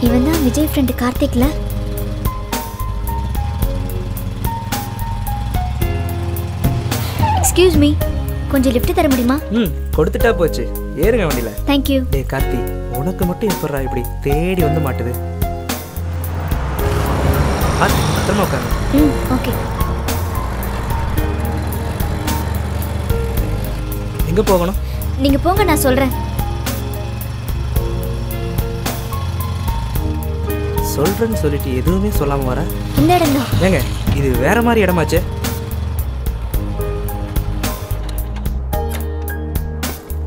இவன் தான் Vijay friend கார்த்திக்ல. Excuse me, கொஞ்சம் லிஃப்ட் தர முடியுமா? கொடுத்துட்டா போச்சு, ஏறுங்க வண்டியில. Thank you. டேய் கார்த்தி, உனக்கு மட்டும் எப்பறா இப்படி தேடி வந்து மாட்டுது? பத்திரமா உட்காருங்க. ஓகே. எங்க போகணும்? நீங்க போங்க, நான் சொல்றேன். சொல்றேன்னு சொல்லிட்டு எதுவுமே சொல்லாம வர. இந்த இடம் தான். ஏங்க இது வேற மாதிரி இடமாச்சே.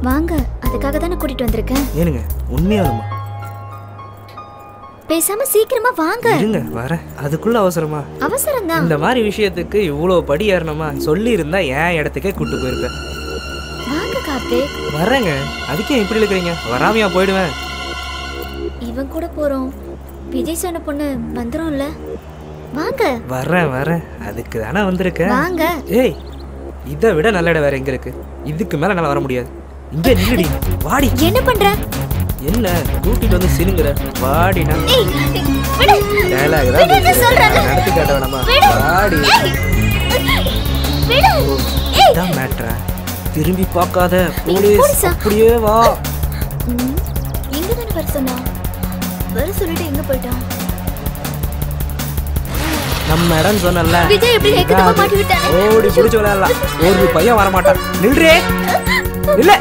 வாங்க, அதுக்காக தானே கூட்டிட்டு வந்திருக்கேன். ஏனுங்க உண்மையாலுமா? பேசாம சீக்கிரமா வாங்க. இருங்க வரேன். அதுக்குள்ள அவசரமா? அவசரம் தான். இந்த மாதிரி விஷயத்துக்கு இவ்வளோ படி ஏறணுமா? சொல்லி இருந்தா என் இடத்துக்கே கூட்டு போயிருப்பேன். வாங்க கார்த்திக். வரேங்க. அதுக்கே இப்படி இருக்கிறீங்க? வராமையா போயிடுவேன். இவன் கூட போறோம். விஜய் சொன்ன பொண்ணு வந்துரும்ல. வாங்க. வரேன் வரேன். அதுக்கு தானே வந்திருக்கேன். வாங்க. ஏய், இதை விட நல்ல இடம் வேற எங்க இருக்கு? இதுக்கு மேல என்னால வர முடியாது. இங்கே நில்லுடி. வாடி. என்ன பண்ற? என்ன கூட்டிட்டு வந்து சினுங்குற? வாடினா டயலாக் தான் நடத்தி காட்ட வேணாமா? வாடி. இதான் மேட்ரா? திரும்பி பார்க்காத. போலீஸ் அப்படியே வா. எங்க தானே வர சொன்னா? வர சொல்லிட்டு எங்க போயிட்டான்? நம்ம இடம் சொன்னல. விஜய் எப்படி ஏக்கத்தமா மாட்டி விட்டானே. ஓடி புடிச்சு விளையாடலாம். ஒரு பையன் வர மாட்டான். நில்றே. இல்ல.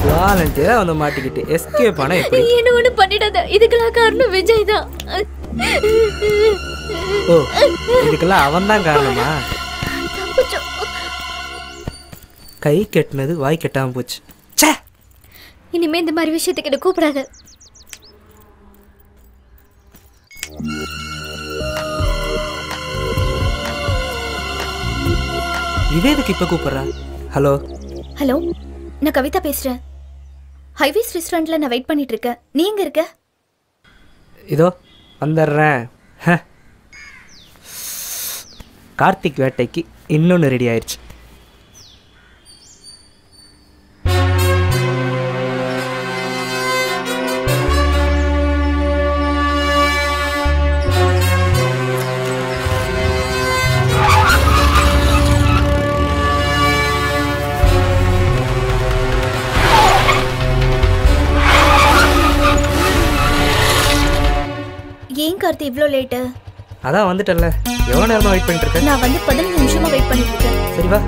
வாலண்டியரா வந்து மாட்டிக்கிட்டு எஸ்கேப் ஆனா எப்படி? என்ன ஒண்ணு பண்ணிடாத. இதுக்கெல்லாம் காரணம் விஜய் தான். ஓ, இதுக்கெல்லாம் அவன் தான் காரணமா? கை கெட்டினது வாய் கெட்டாம போச்சு. ச்சே, இனிமே இந்த மாதிரி விஷயத்துக்கு என்ன கூப்பிடாத. இவேதுக்கு இப்ப கூப்பிடுறா? ஹலோ ஹலோ, நான் கவிதா பேசுறேன். ஹைவேஸ் ரெஸ்டாரண்ட்ல நான் வெயிட் பண்ணிட்டு இருக்கேன். நீ எங்க இருக்க? இதோ வந்துடுறேன். கார்த்திக் வேட்டைக்கு இன்னொன்று ரெடி ஆயிடுச்சு. ஏன் கார்த்தி இவ்ளோ லேட்டு? அதான் வந்துட்டல. எவ்வளோ நேரமா வெயிட் பண்ணிட்டு இருக்க? நான் வந்து 15 நிமிஷமா வெயிட் பண்ணிட்டு இருக்கேன். சரி வா.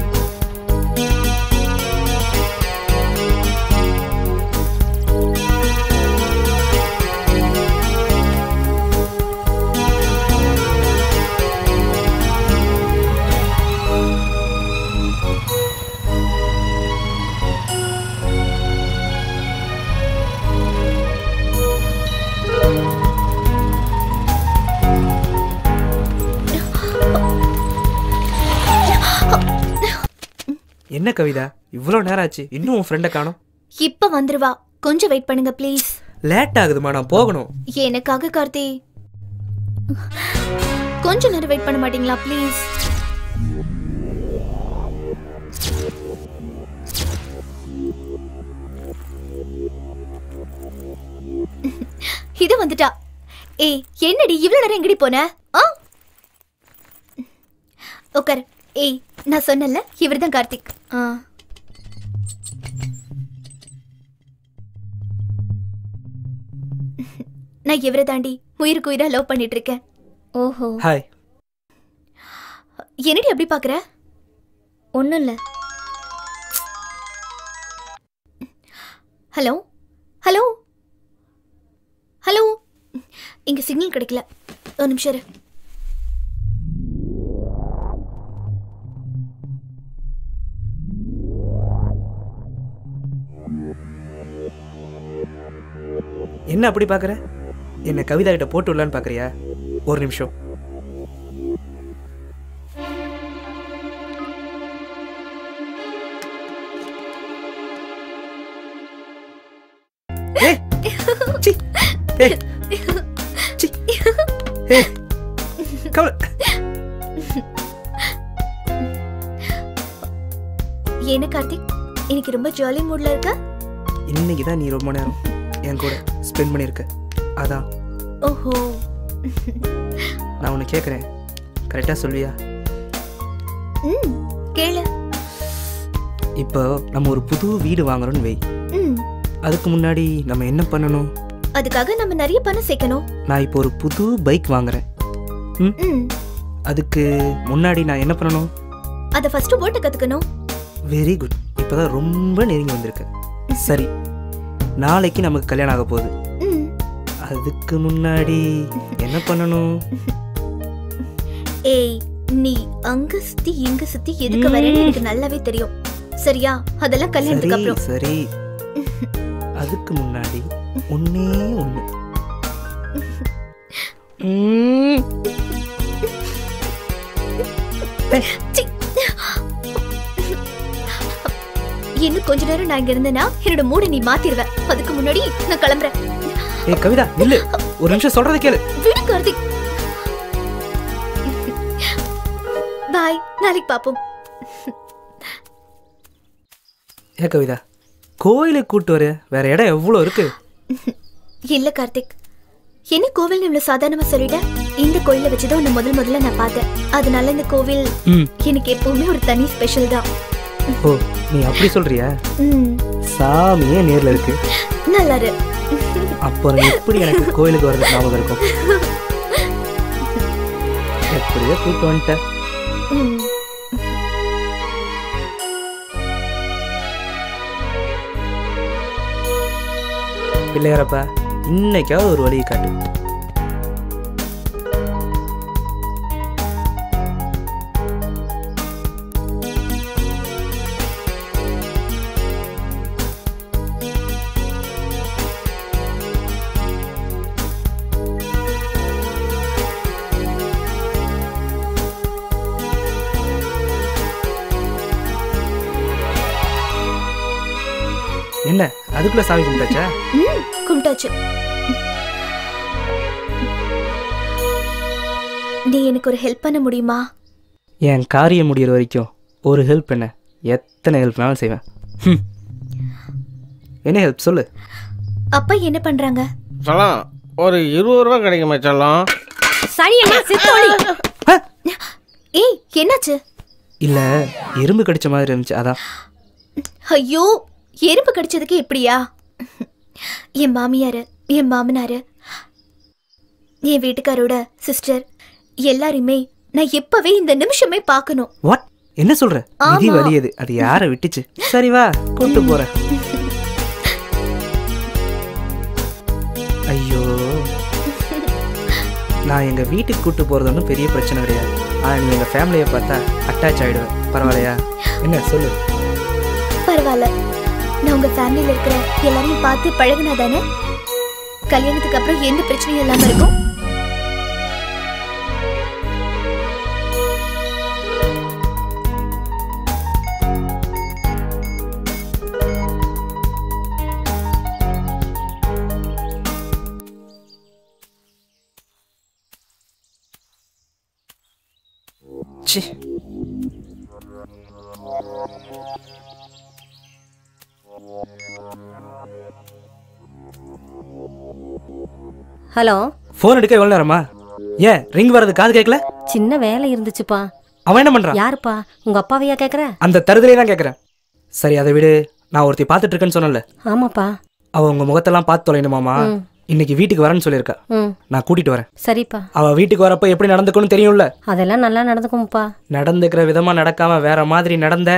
என்ன கவிதா, இவ்வளோ நேரம் ஆச்சு, இன்னும் உன் ஃப்ரெண்டை காணோம்? இப்ப வந்துருவா, கொஞ்சம் வெயிட் பண்ணுங்க ப்ளீஸ். லேட் ஆகுதுமா, நான் போகணும். எனக்காக கார்த்தி, கொஞ்சம் நேரம் வெயிட் பண்ண மாட்டீங்களா ப்ளீஸ்? இது வந்துட்டா. ஏய் என்னடி இவ்வளவு நேரம் எங்கடி போன? உட்கார். ஏய் நான் சொன்னல, இவர்தான் கார்த்திக். நான் இவரை தாண்டி உயிருக்கு உயிரா லவ் பண்ணிட்டு இருக்கேன். ஓஹோ. ஹாய். என்னடி அப்படி பாக்குற? ஒண்ணும் இல்ல. ஹலோ ஹலோ ஹலோ, இங்க சிக்னல் கிடைக்கல, ஒரு நிமிஷம் இரு. என்ன அப்படி பாக்குற? என்ன கவிதா கிட்ட போட்டு விடலான்னு பாக்குறியா? ஒரு நிமிஷம். கவலை. என்ன கார்த்திக், இன்னைக்கு ரொம்ப ஜாலி மூட்ல இருக்க? இன்னைக்கு தான் நீ ரொம்ப நேரம் என் கூட ஸ்பெண்ட் பண்ணியிருக்க, அதான். ஓஹோ. நான் உன்னை கேட்குறேன், கரெக்டாக சொல்வியா? கேளு. இப்போ நம்ம ஒரு புது வீடு வாங்குறோம்னு வை. அதுக்கு முன்னாடி நம்ம என்ன பண்ணணும்? அதுக்காக நம்ம நிறைய பணம் சேர்க்கணும். நான் இப்போ ஒரு புது பைக் வாங்குறேன். அதுக்கு முன்னாடி நான் என்ன பண்ணணும்? அதை ஃபர்ஸ்ட் ஓட்ட கத்துக்கணும். Very good. இப்போதான் ரொம்ப நெருங்கி வந்திருக்கு. சரி, நாளைக்கு நமக்கு கல்யாணம் ஆக போகுது. அதுக்கு முன்னாடி என்ன பண்ணணும்? ஏய், நீ அங்க சுத்தி இங்க சுத்தி எதுக்கு வரேன்னு எனக்கு நல்லாவே தெரியும். சரியா? அதெல்லாம் கல்யாணத்துக்கு அப்புறம். சரி, அதுக்கு முன்னாடி ஒண்ணே ஒண்ணு. இன்னும் கொஞ்ச நேரம் நான் இங்க இருந்தேன்னா என்னோட மூட நீ மாத்திடுவ. அதுக்கு முன்னாடி நான் கிளம்புறேன். ஏய் கவிதா, இல்ல, ஒரு நிமிஷம் சொல்றதை கேளு. விடு கார்த்திக். பாய், நாளைக்கு பாப்போம். ஏ கவிதா, கோயிலுக்கு கூட்டு வர வேற இடம் எவ்வளவு இருக்கு? இல்ல கார்த்திக், என்ன கோவில் இவ்வளவு சாதாரணமா சொல்லிட்ட? இந்த கோயில வச்சுதான் உன்னை முதல்ல நான் பார்த்தேன். அதனால இந்த கோவில் எனக்கு எப்பவுமே ஒரு தனி ஸ்பெஷல் தான். ஓ, நீ அப்படி சொல்றியா? சாமியே நேர்ல இருக்கு. நல்லா இரு. அப்புறம் எப்படி எனக்கு கோயிலுக்கு வரதுக்கு ஞாபகம் இருக்கும்? எப்படியோ கூட்டு வந்துட்டேன். பிள்ளையாரப்பா, இன்னைக்காவது ஒரு வழியை காட்டு. என்ன அதுக்குள்ள சாமி கும்பிட்டாச்சா? கும்பிட்டாச்சு. நீ எனக்கு ஒரு ஹெல்ப் பண்ண முடியுமா? என் காரியம் முடிகிற வரைக்கும் ஒரு ஹெல்ப் என்ன, எத்தனை ஹெல்ப் வேணாலும் செய்வேன். என்ன ஹெல்ப் சொல்லு. அப்பா என்ன பண்றாங்க? சொல்லலாம், ஒரு 20 ரூபா கிடைக்குமா சொல்லலாம்? சரி என்ன சித்தோடி. ஏய், என்னாச்சு? இல்ல, எறும்பு கடிச்ச மாதிரி இருந்துச்சு, அதான். ஐயோ, எறும்பு கடிச்சதுக்கு எப்படியா? என் மாமியாரு, என் மாமனாரு, என் வீட்டுக்காரோட சிஸ்டர் எல்லாருமே நான் எப்பவே இந்த நிமிஷமே பார்க்கணும். வாட்? என்ன சொல்ற? விதி வலியது, அது யார விட்டுச்சு? சரி வா, கூட்டு போறேன். ஐயோ, நான் எங்க வீட்டுக்கு கூட்டு போறது ஒன்றும் பெரிய பிரச்சனை கிடையாது. ஆனா நீ எங்க ஃபேமிலியை பார்த்தா அட்டாச் ஆயிடுவேன். பரவாயில்லையா? என்ன சொல்லு. பரவாயில்ல, நான் உங்க ஃபேமிலியில இருக்கிற எல்லாரையும் பார்த்து பழகுனா தானே கல்யாணத்துக்கு அப்புறம் எந்த பிரச்சனையும் இல்லாம இருக்கும். ச்சே, ஹலோ. போன் எடுக்க எவ்வளவு நேரமா? ஏன் ரிங் வரது காது கேட்கல? சின்ன வேலை இருந்துச்சுப்பா. அவன் என்ன பண்றான்? யாருப்பா? உங்க அப்பாவையா கேக்குற? அந்த தருதலே தான் கேக்குறேன். சரி, அதை விடு. நான் ஒருத்தி பாத்துட்டு இருக்கேன்னு சொன்னல. ஆமாப்பா. அவ உங்க முகத்தெல்லாம் பார்த்து தொலைணுமாமா. இன்னைக்கு வீட்டுக்கு வரேன்னு சொல்லியிருக்கா. நான் கூட்டிட்டு வரேன். சரிப்பா. அவ வீட்டுக்கு வரப்ப எப்படி நடந்துக்கணும்னு தெரியும்ல? அதெல்லாம் நல்லா நடந்துக்கும்பா. நடந்துக்கிற விதமா நடக்காம வேற மாதிரி நடந்த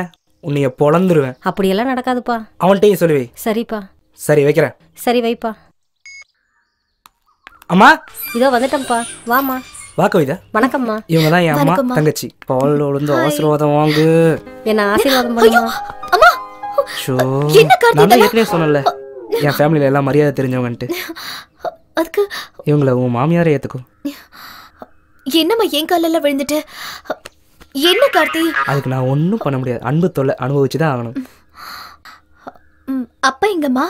உன்னைய பொளந்துருவேன். அப்படியெல்லாம் நடக்காதுப்பா. அவன்கிட்டயும் சொல்லுவே. சரிப்பா. சரி, வைக்கிறேன். சரி வைப்பா. அம்மா, இதோ வந்துட்டேன்ப்பா. வாமா. வா கவிதா. வணக்கம்மா. இவங்க தான் என் அம்மா தங்கச்சி. பால் விழுந்து ஆசீர்வாதம் வாங்கு. என்ன ஆசீர்வாதம் பண்ணுமா? அம்மா, என்ன கார்த்தி? நான் ஏற்கனவே சொன்னல, என் ஃபேமிலியில எல்லாம் மரியாதை தெரிஞ்சவங்கன்ட்டு. அதுக்கு இவங்கள உன் மாமியாரே ஏத்துக்கும். என்னம்மா என் காலெல்லாம் விழுந்துட்டு? என்ன கார்த்தி? அதுக்கு நான் ஒன்றும் பண்ண முடியாது. அன்பு தொல்லை அனுபவிச்சுதான் ஆகணும். அப்பா எங்கம்மா?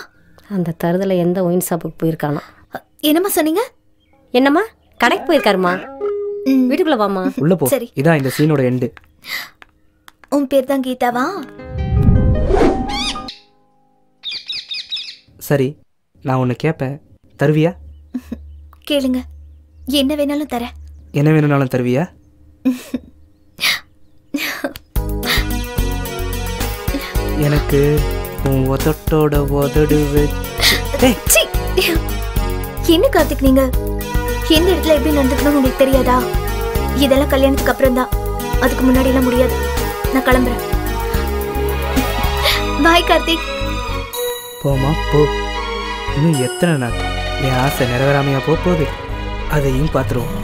அந்த தருதல எந்த ஒயின் ஷாப்புக்கு போயிருக்கானோ. என்னம்மா சொன்னீங்க? என்னம்மா கடைக்கு போயிருக்காருமா. ம், வீட்டுக்குள்ள வாமா. உள்ள போ. சரி. இதான் இந்த சீனோட எண்டு. உன் பேர் தான் கீதாவா? சரி, நான் உன்னை கேட்பேன், தருவியா? கேளுங்க, என்ன வேணாலும் தரேன். என்ன வேணும்னாலும் தருவியா? எனக்கு உன் உதட்டோட உதடு சீ! என்ன கார்த்திக், நீங்க எந்த இடத்துல எப்படி நடந்துக்கணும்னு உங்களுக்கு தெரியாதா? இதெல்லாம் கல்யாணத்துக்கு அப்புறம் தான், அதுக்கு முன்னாடி எல்லாம் முடியாது. நான் கிளம்புறேன். பாய் கார்த்திக். போமா போ. இன்னும் எத்தனை நாள் என் ஆசை நிறைவேறாமையா போகுது, அதையும் பார்த்துருவோம்.